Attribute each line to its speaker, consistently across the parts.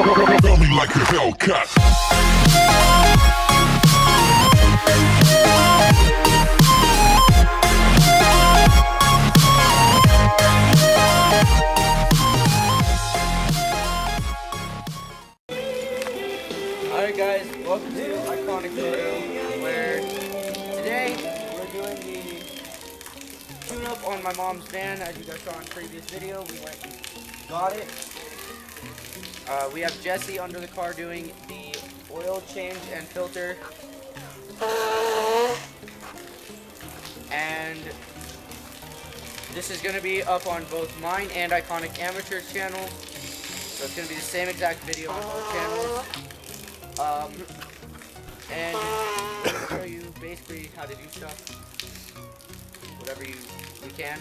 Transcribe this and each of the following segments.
Speaker 1: Feel me like a Hellcat.
Speaker 2: Alright guys, welcome to Iconic Photo, where today we're doing the tune-up on my mom's van. As you guys saw in the previous video, we went and got it. We have Jesse under the car doing the oil change and filter. And this is going to be up on both mine and Iconic Amateur's channel. So it's going to be the same exact video on both channels. And I'll show you basically how to do stuff, whatever we can.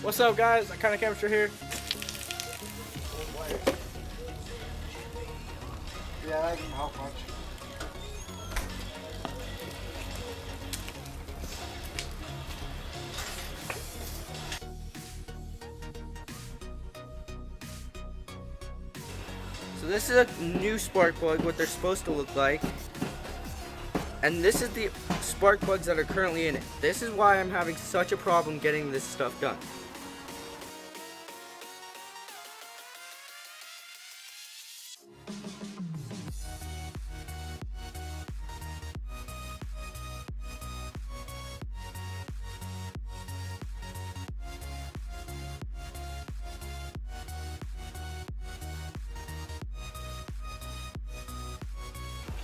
Speaker 3: What's up, guys? Iconic Amateur here.
Speaker 4: Yeah, that didn't help much.
Speaker 2: So this is a new spark plug, what they're supposed to look like. And this is the spark plugs that are currently in it. This is why I'm having such a problem getting this stuff done.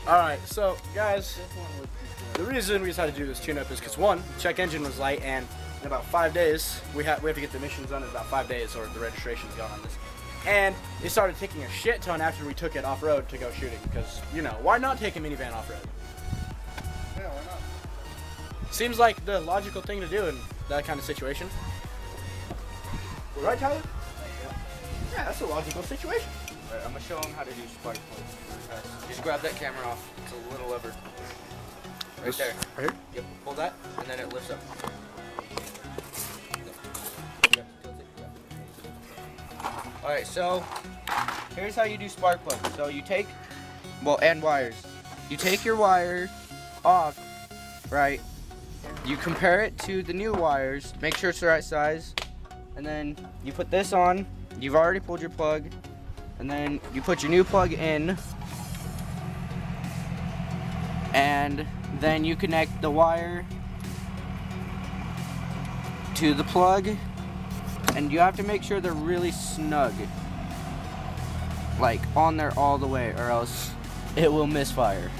Speaker 3: Alright, so guys, the reason we decided to do this tune-up is because one, the check engine was light, and in about 5 days, we have to get the emissions done in about 5 days, or the registration's gone on this. And it started taking a shit ton after we took it off-road to go shooting, because, you know, why not take a minivan off-road?
Speaker 4: Yeah, why not?
Speaker 3: Seems like the logical thing to do in that kind of situation. Right, Tyler? Yeah, that's a logical situation.
Speaker 2: Alright, I'm going to show them how to do spark plugs. Just grab that camera off. It's a little lever. Right there.
Speaker 3: Right here?
Speaker 2: Yep, pull that, and then it lifts up. Alright, so here's how you do spark plugs. So you take, and wires. You take your wire off, right? You compare it to the new wires, make sure it's the right size, and then you put this on. You've already pulled your plug, and then you put your new plug in, and then you connect the wire to the plug, and you have to make sure they're really snug, like on there all the way, or else it will misfire.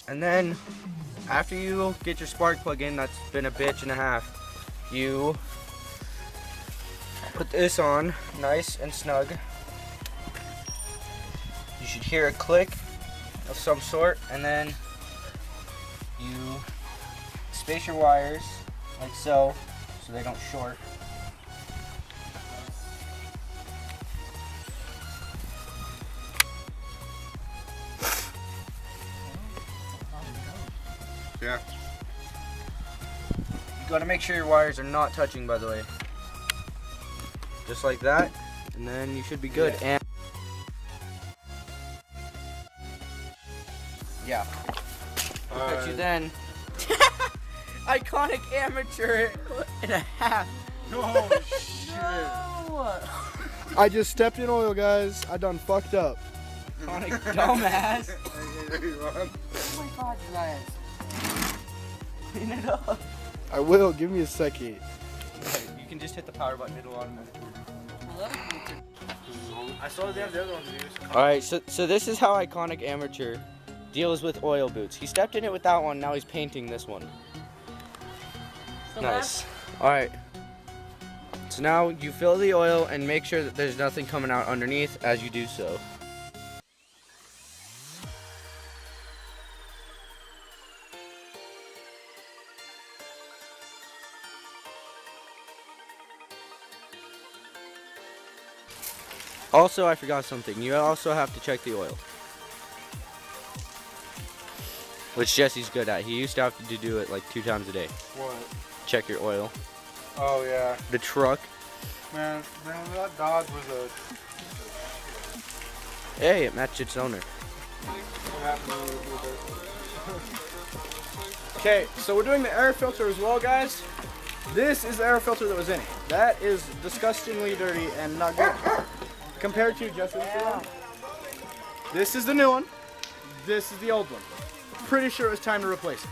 Speaker 2: And then after you get your spark plug in, that's been a bitch and a half, you put this on nice and snug. You should hear a click of some sort, and then you space your wires like so they don't short.
Speaker 4: Yeah.
Speaker 2: You gotta make sure your wires are not touching, by the way. Just like that, and then you should be good.
Speaker 3: Yeah.
Speaker 2: And yeah. Look at you then. Iconic Amateur and a half.
Speaker 4: Oh shit.
Speaker 2: No.
Speaker 4: I just stepped in oil, guys. I done fucked up.
Speaker 2: Iconic dumbass.
Speaker 4: I
Speaker 2: Oh my god, you guys. Clean it up.
Speaker 4: will. Give me a second.
Speaker 2: Okay, you can just hit the power button, it'll automatically.
Speaker 3: I saw they have the other ones to use.
Speaker 2: Alright, so this is how Iconic Amateur deals with oil boots. He stepped in it with that one, now he's painting this one. Nice. Alright. So now you fill the oil and make sure that there's nothing coming out underneath as you do so. Also, I forgot something. You also have to check the oil. Which Jesse's good at. He used to have to do it like 2 times a day.
Speaker 4: What?
Speaker 2: Check your oil.
Speaker 4: Oh yeah.
Speaker 2: The truck.
Speaker 4: Man, that Dodge was a.
Speaker 2: Hey, it matched its owner.
Speaker 3: Okay, so we're doing the air filter as well, guys. This is the air filter that was in it. That is disgustingly dirty and not good. Compared to just this one. This is the new one. This is the old one. Pretty sure it's time to replace it.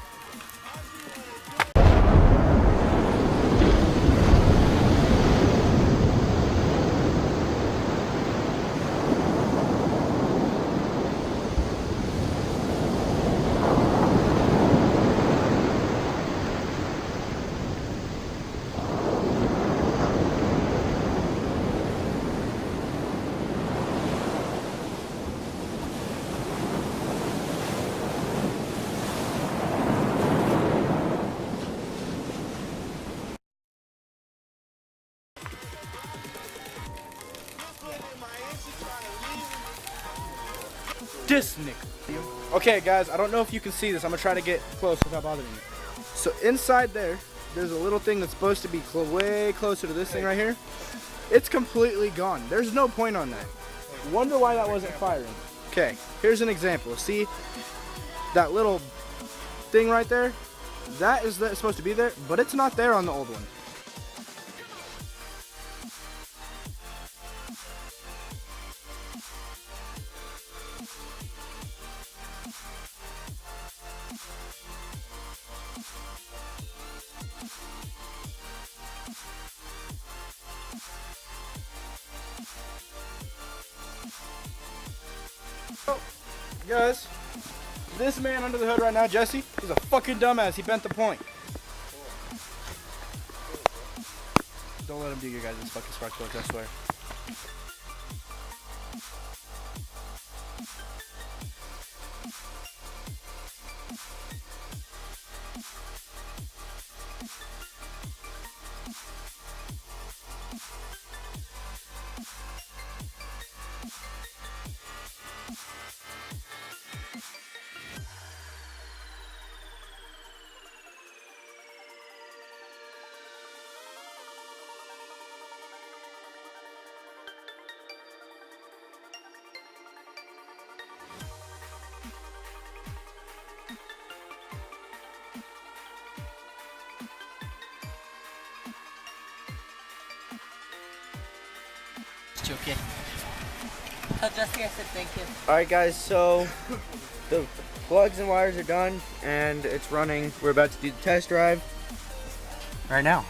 Speaker 3: This nigga. Okay, guys, I don't know if you can see this. I'm gonna try to get close without bothering you. So inside there's a little thing that's supposed to be way closer to this thing right here. It's completely gone. There's no point on that. Wonder why that wasn't firing. Okay, here's an example. See that little thing right there? That is supposed to be there, but it's not there on the old one. Guys, this man under the hood right now, Jesse, he's a fucking dumbass. He bent the point. Don't let him do your guys' fucking spark plugs, I swear.
Speaker 5: Okay. Tell Jesse I said thank you.
Speaker 2: Alright guys, so the plugs and wires are done and it's running. We're about to do the test drive right now.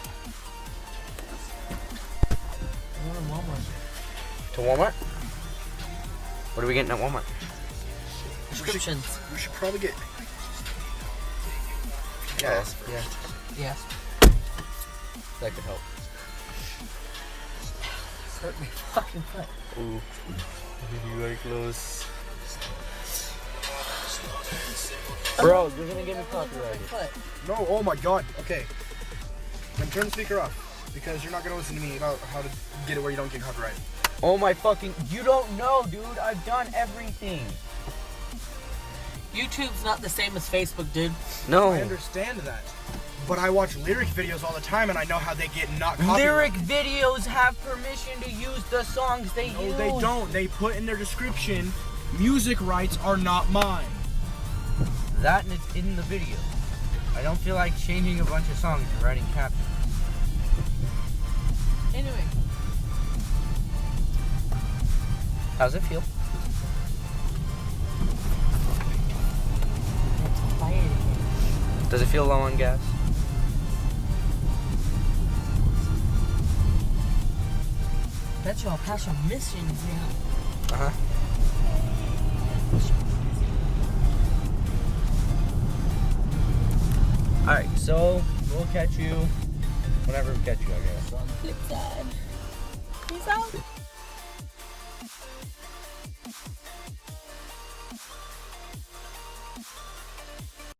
Speaker 2: To Walmart? What are we getting at Walmart?
Speaker 5: Prescriptions.
Speaker 3: We should probably get.
Speaker 2: Yes. Yeah.
Speaker 5: Yes.
Speaker 2: That could help.
Speaker 5: Hurt my fucking foot.
Speaker 2: Ooh. You are close. Bro, you're gonna get me copyrighted.
Speaker 3: No, oh my god. Okay. Then turn the speaker off. Because you're not gonna listen to me about how to get it where you don't get copyrighted.
Speaker 2: Oh my fucking, you don't know, dude. I've done everything.
Speaker 5: YouTube's not the same as Facebook, dude.
Speaker 2: No.
Speaker 3: I understand that. But I watch lyric videos all the time and I know how they get not copyrighted.
Speaker 2: Lyric videos have permission to use the songs they use.
Speaker 3: No, they don't. They put in their description, music rights are not mine.
Speaker 2: That and it's in the video. I don't feel like changing a bunch of songs and writing captions.
Speaker 5: Anyway.
Speaker 2: How's it feel?
Speaker 5: It's quiet.
Speaker 2: Does it feel low on gas?
Speaker 5: Bet you I'll pass your missions now.
Speaker 2: Uh-huh. Alright, so we'll catch you whenever we catch you, I guess.
Speaker 5: Flip side. Peace out.